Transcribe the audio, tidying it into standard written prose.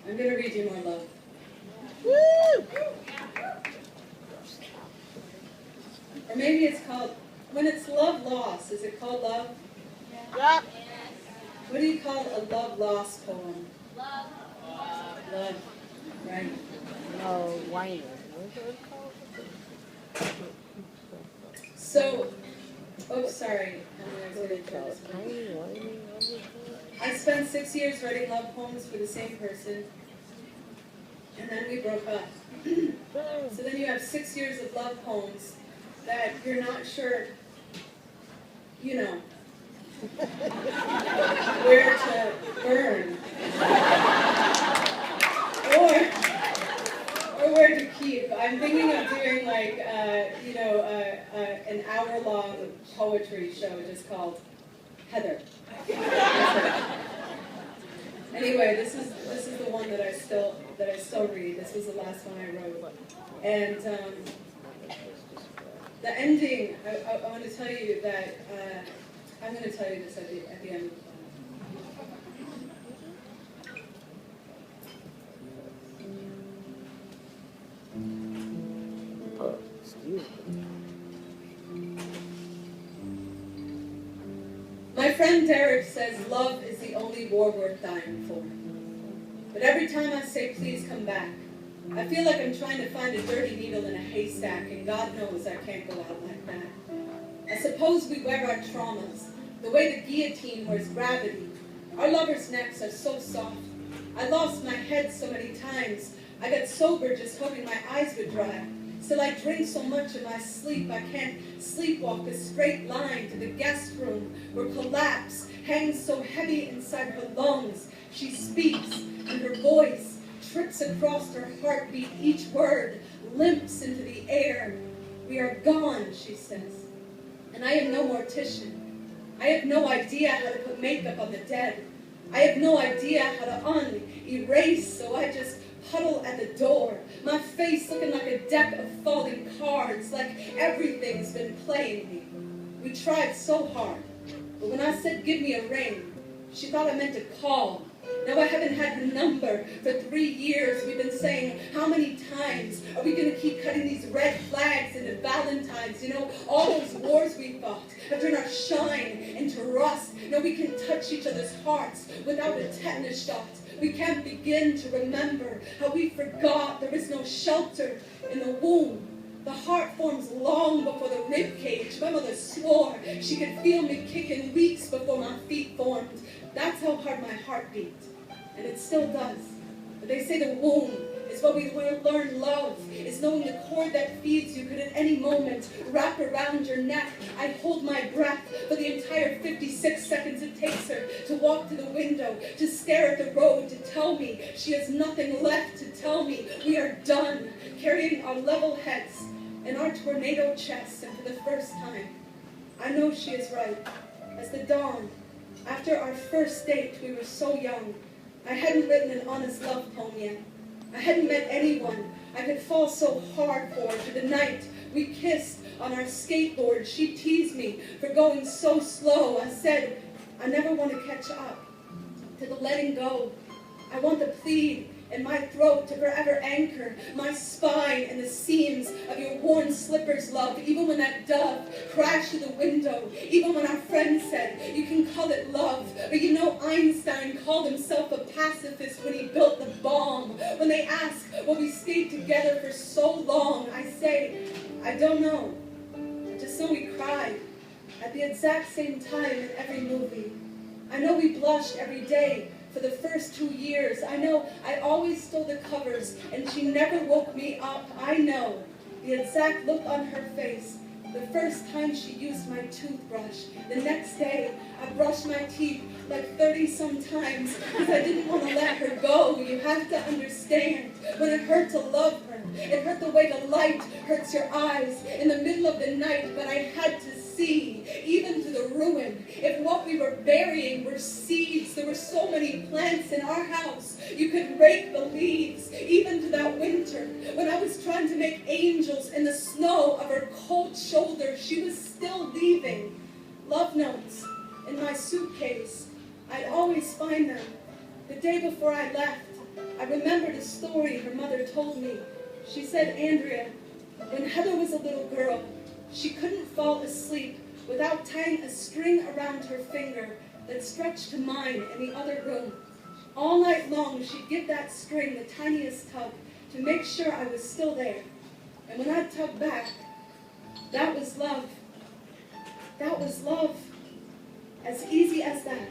I'm going to read you more love. Woo! Or maybe it's called, when it's love lost, is it called love? Yep. What do you call a love lost poem? Love. Love, right. No, whining. What's it called? So, oh, sorry. I spent 6 years writing love poems for the same person, and then we broke up. So then you have 6 years of love poems that you're not sure, you know, where to burn, or where to keep. I'm thinking of doing like, an hour-long poetry show just called Heather. Anyway, this is the one that I still read. This was the last one I wrote, and the ending. I want to tell you that I'm going to tell you this at the end of the poem. My friend Derek says love is the only war worth dying for. But every time I say please come back, I feel like I'm trying to find a dirty needle in a haystack, and God knows I can't go out like that. I suppose we wear our traumas, the way the guillotine wears gravity. Our lovers' necks are so soft. I lost my head so many times. I got sober just hoping my eyes would dry. Still I drink so much in my sleep I can't sleepwalk a straight line to the guest room where collapse hangs so heavy inside her lungs. She speaks, and her voice trips across her heartbeat. Each word limps into the air. We are gone, she says. And I am no mortician. I have no idea how to put makeup on the dead. I have no idea how to un-erase, so I just huddle at the door, my face looking like a deck of falling cards, like everything's been playing me. We tried so hard, but when I said give me a ring, she thought I meant to call. Now I haven't had her number for 3 years. We've been saying, how many times are we going to keep cutting these red flags into Valentines? You know, all those wars we fought have turned our shine into rust. No, we can touch each other's hearts without a tetanus shot. We can't begin to remember how we forgot there is no shelter in the womb. The heart forms long before the rib cage. My mother swore she could feel me kicking weeks before my feet formed. That's how hard my heart beat, and it still does. But they say the womb is what we learn love, is knowing the cord that feeds you could at any moment wrap around your neck. I hold my breath for the entire 56 seconds it takes her to walk to the window, to stare at the road, to tell me she has nothing left to tell me. We are done carrying our level heads and our tornado chests, and for the first time, I know she is right. As the dawn, after our first date, we were so young. I hadn't written an honest love poem yet. I hadn't met anyone I could fall so hard for the night we kissed on our skateboard. She teased me for going so slow. I said, I never want to catch up to the letting go. I want the plead in my throat to forever anchor my spine in the seams of your worn slippers, love. Even when that dove crashed through the window, even when our friend said, you can call it love, but you know Einstein called himself a pacifist when he built the bomb. When they ask why we stayed together for so long, I say, I don't know. I just know we cried at the exact same time in every movie. I know we blushed every day for the first 2 years. I know I always stole the covers and she never woke me up. I know the exact look on her face the first time she used my toothbrush. The next day, I brushed my teeth like 30-some times because I didn't want to let her go. You have to understand, when it hurt to love her, it hurt the way the light hurts your eyes in the middle of the night, but I had to see, even to the ruin. If what we were burying were seeds, there were so many plants in our house, you could rake the leaves, even to that winter, when I was trying to make angels in the snow of her cold shoulder, she was still leaving love notes in my suitcase. I'd always find them. The day before I left, I remembered a story her mother told me. She said, Andrea, when Heather was a little girl, she couldn't fall asleep without tying a string around her finger that stretched to mine in the other room. All night long, she'd give that string the tiniest tug to make sure I was still there. And when I'd tug back, that was love. That was love. As easy as that.